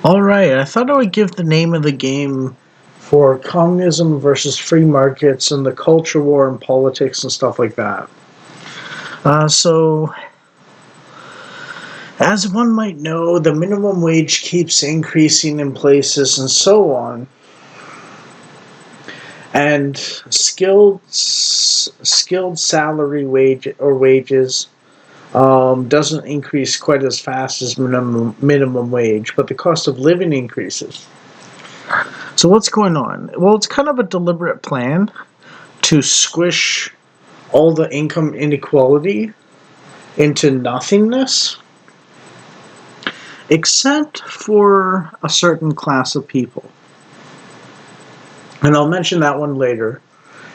Alright, I thought I would give the name of the game for communism versus free markets and the culture war and politics and stuff like that. So, as one might know, the minimum wage keeps increasing in places and so on, and skilled salary wages doesn't increase quite as fast as minimum wage, but the cost of living increases. So what's going on? Well, it's kind of a deliberate plan to squish all the income inequality into nothingness, except for a certain class of people. And I'll mention that one later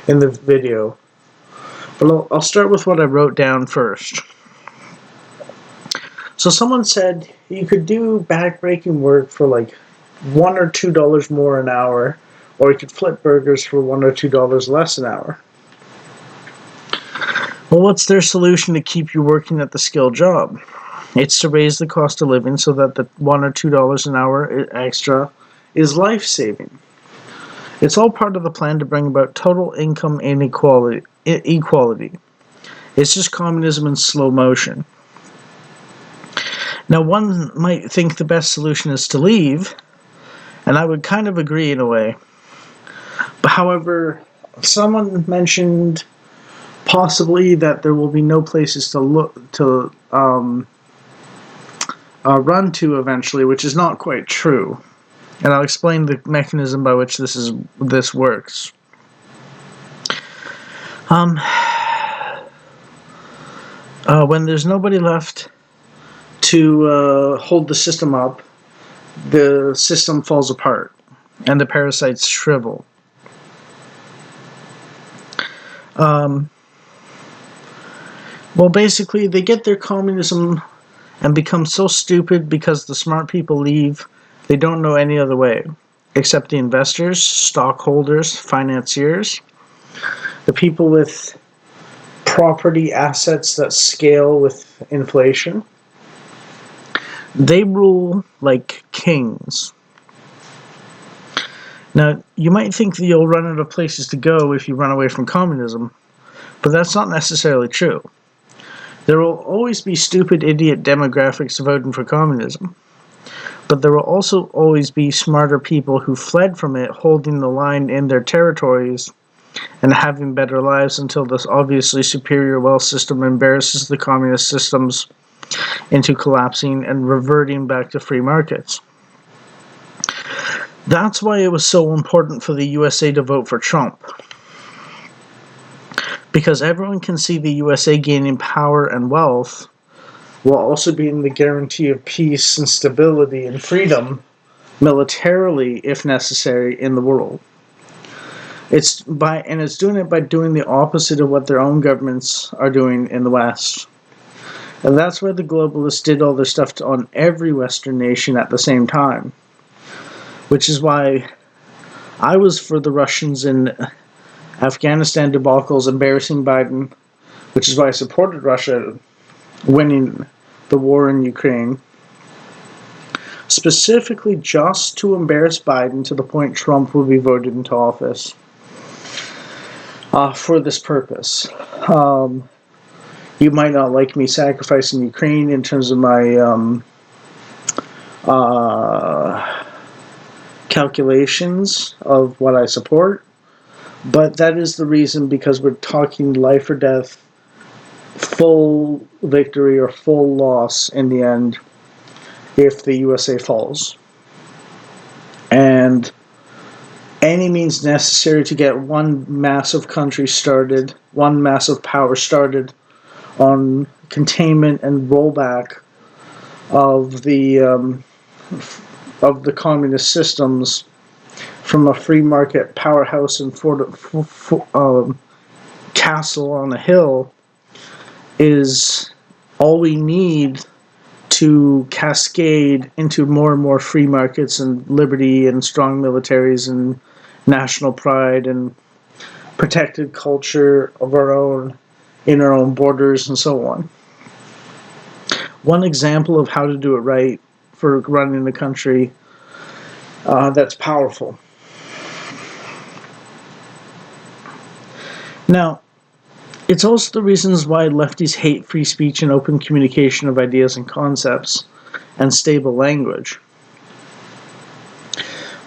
in the video. But I'll start with what I wrote down first. So someone said you could do backbreaking work for like $1 or $2 more an hour, or you could flip burgers for $1 or $2 less an hour. Well, what's their solution to keep you working at the skilled job? It's to raise the cost of living so that the $1 or $2 an hour extra is life-saving. It's all part of the plan to bring about total income inequality. It's just communism in slow motion. Now, one might think the best solution is to leave, and I would kind of agree in a way. But however, someone mentioned possibly that there will be no places to run to eventually, which is not quite true. And I'll explain the mechanism by which this works. When there's nobody left to hold the system up, the system falls apart, and the parasites shrivel. Well, basically, they get their communism and become so stupid because the smart people leave, they don't know any other way, except the investors, stockholders, financiers, the people with property assets that scale with inflation. They rule like kings. Now, you might think that you'll run out of places to go if you run away from communism, but that's not necessarily true. There will always be stupid idiot demographics voting for communism, but there will also always be smarter people who fled from it holding the line in their territories and having better lives until this obviously superior wealth system embarrasses the communist systems into collapsing and reverting back to free markets. That's why it was so important for the USA to vote for Trump. Because everyone can see the USA gaining power and wealth while also being the guarantee of peace and stability and freedom, militarily if necessary, in the world. It's doing it by doing the opposite of what their own governments are doing in the West. And that's why the globalists did all their stuff on every Western nation at the same time. Which is why I was for the Russians in Afghanistan debacles embarrassing Biden, which is why I supported Russia winning the war in Ukraine, specifically just to embarrass Biden to the point Trump will be voted into office for this purpose. You might not like me sacrificing Ukraine in terms of my calculations of what I support, but that is the reason, because we're talking life or death, full victory or full loss in the end if the USA falls. And any means necessary to get one massive country started, one massive power started on containment and rollback of the communist systems from a free market powerhouse and castle on a hill is all we need to cascade into more and more free markets and liberty and strong militaries and national pride and protected culture of our own in our own borders and so on. One example of how to do it right for running the country that's powerful. Now, it's also the reasons why lefties hate free speech and open communication of ideas and concepts and stable language.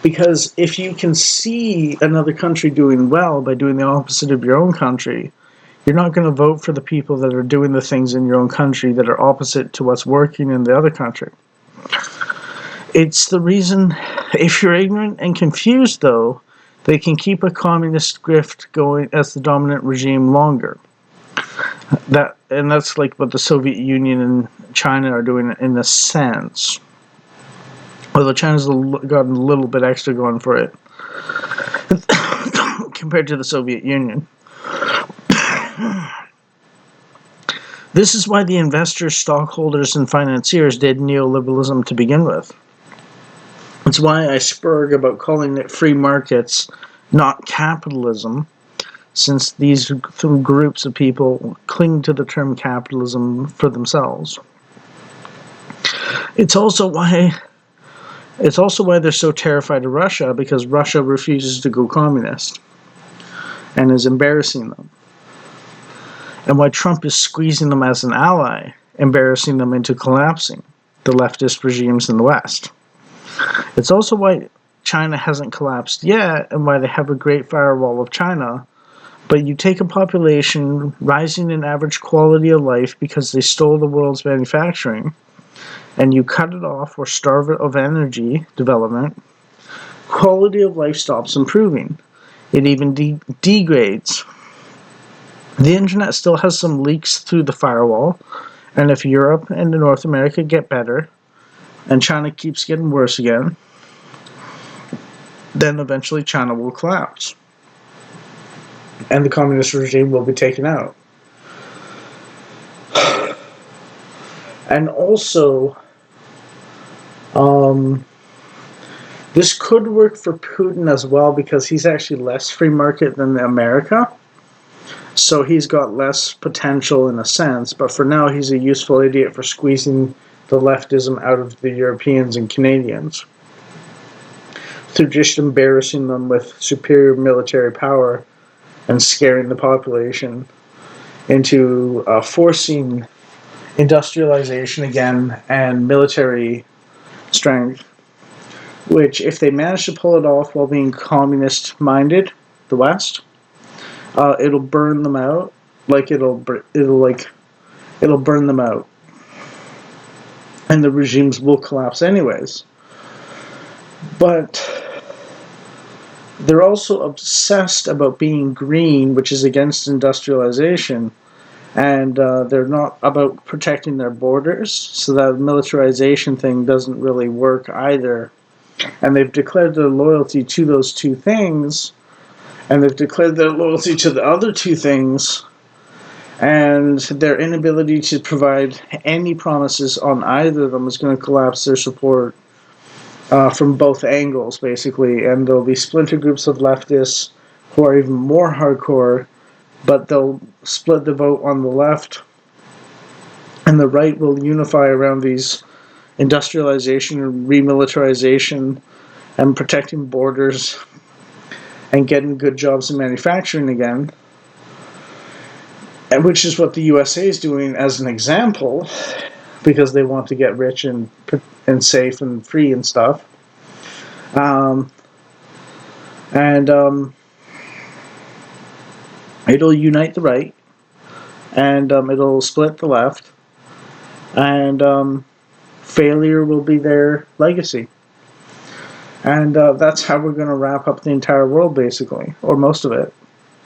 Because if you can see another country doing well by doing the opposite of your own country, you're not going to vote for the people that are doing the things in your own country that are opposite to what's working in the other country. It's the reason, if you're ignorant and confused, though, they can keep a communist grift going as the dominant regime longer. That's like what the Soviet Union and China are doing in a sense. Although China's gotten a little bit extra going for it compared to the Soviet Union. This is why the investors, stockholders, and financiers did neoliberalism to begin with. It's why I spurg about calling it free markets, not capitalism, since these groups of people cling to the term capitalism for themselves. It's also why they're so terrified of Russia, because Russia refuses to go communist and is embarrassing them. And why Trump is squeezing them as an ally, embarrassing them into collapsing the leftist regimes in the West. It's also why China hasn't collapsed yet, and why they have a great firewall of China. But you take a population rising in average quality of life because they stole the world's manufacturing, and you cut it off or starve it of energy development, quality of life stops improving. It even degrades. The internet still has some leaks through the firewall, and if Europe and North America get better, and China keeps getting worse again, then eventually China will collapse. And the communist regime will be taken out. And also, this could work for Putin as well, because he's actually less free market than America. So he's got less potential in a sense, but for now he's a useful idiot for squeezing the leftism out of the Europeans and Canadians through just embarrassing them with superior military power and scaring the population into forcing industrialization again and military strength, which, if they manage to pull it off while being communist-minded, the West, it'll burn them out. It'll burn them out, and the regimes will collapse anyways. But they're also obsessed about being green, which is against industrialization, and they're not about protecting their borders, so that militarization thing doesn't really work either. And they've declared their loyalty to those two things, and they've declared their loyalty to the other two things, and their inability to provide any promises on either of them is going to collapse their support from both angles, basically. And there'll be splinter groups of leftists who are even more hardcore, but they'll split the vote on the left, and the right will unify around these industrialization and remilitarization and protecting borders and getting good jobs in manufacturing again, and which is what the USA is doing as an example, because they want to get rich and safe and free and stuff. It'll unite the right, and it'll split the left, and failure will be their legacy. And that's how we're going to wrap up the entire world, basically, or most of it.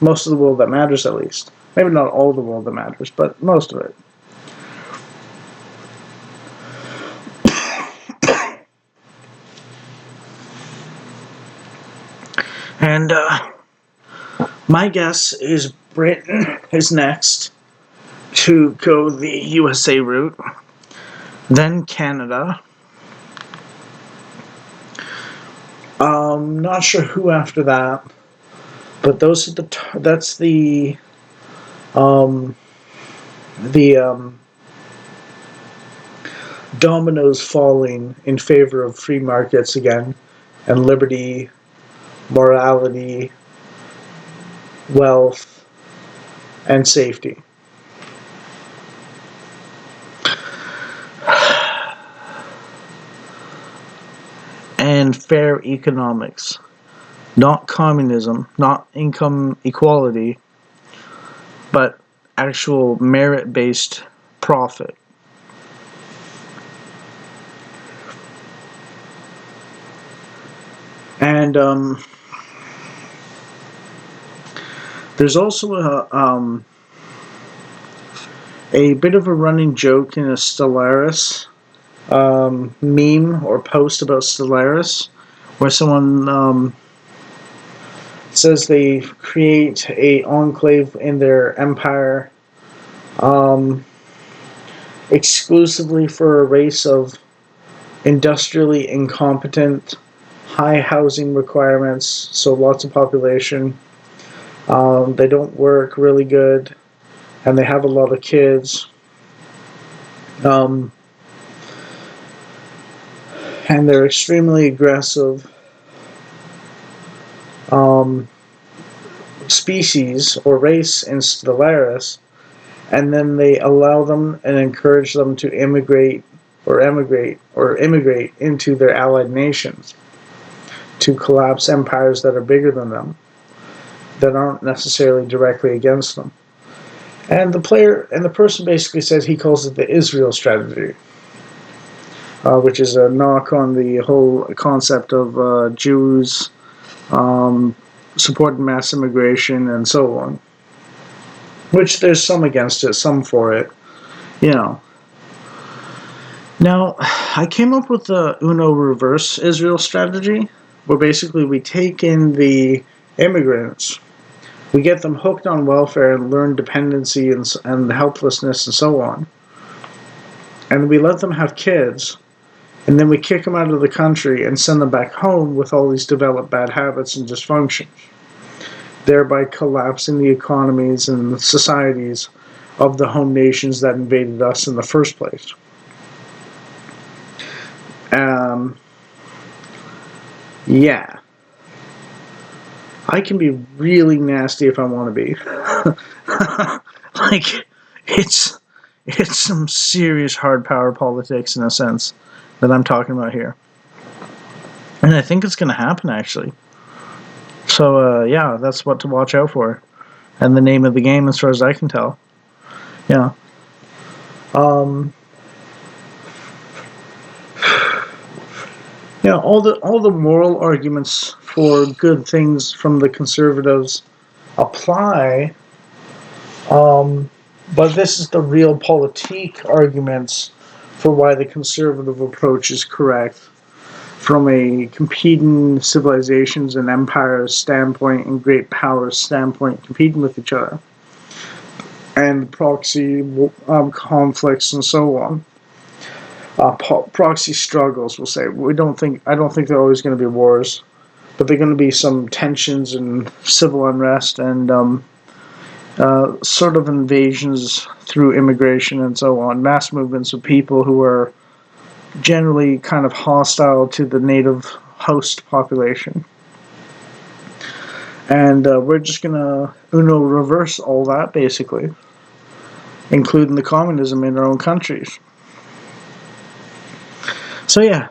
Most of the world that matters, at least. Maybe not all the world that matters, but most of it. And my guess is Britain is next to go the USA route, then Canada. Not sure who after that, but those are that's the dominoes falling in favor of free markets again, and liberty, morality, wealth, and safety. And fair economics. Not communism, not income equality, but actual merit based profit. And there's also a bit of a running joke in a Stellaris meme or post about Stellaris, where someone says they create a enclave in their empire exclusively for a race of industrially incompetent, high housing requirements, so lots of population. They don't work really good, and they have a lot of kids. Um, and they're extremely aggressive um, species or race in Stellaris, and then they allow them and encourage them to immigrate into their allied nations to collapse empires that are bigger than them, that aren't necessarily directly against them. And the person basically says he calls it the Israel strategy, which is a knock on the whole concept of Jews um, supporting mass immigration and so on. Which there's some against it, some for it, you know. Now, I came up with the Uno reverse Israel strategy, where basically we take in the immigrants, we get them hooked on welfare and learn dependency and helplessness and so on, and we let them have kids, and then we kick them out of the country and send them back home with all these developed bad habits and dysfunctions, thereby collapsing the economies and societies of the home nations that invaded us in the first place. Um, yeah. I can be really nasty if I want to be. Like, it's it's some serious hard power politics in a sense that I'm talking about here. And I think it's going to happen, actually. So, yeah, that's what to watch out for. And the name of the game, as far as I can tell. Yeah. Um, yeah, all the moral arguments for good things from the conservatives apply, but this is the realpolitik arguments for why the conservative approach is correct from a competing civilizations and empires standpoint and great powers standpoint competing with each other, and proxy conflicts and so on. Proxy struggles, we'll say. I don't think they're always going to be wars, but they're going to be some tensions and civil unrest and sort of invasions through immigration and so on, mass movements of people who are generally kind of hostile to the native host population. And we're just going to reverse all that, basically, including the communism in our own countries. So, yeah,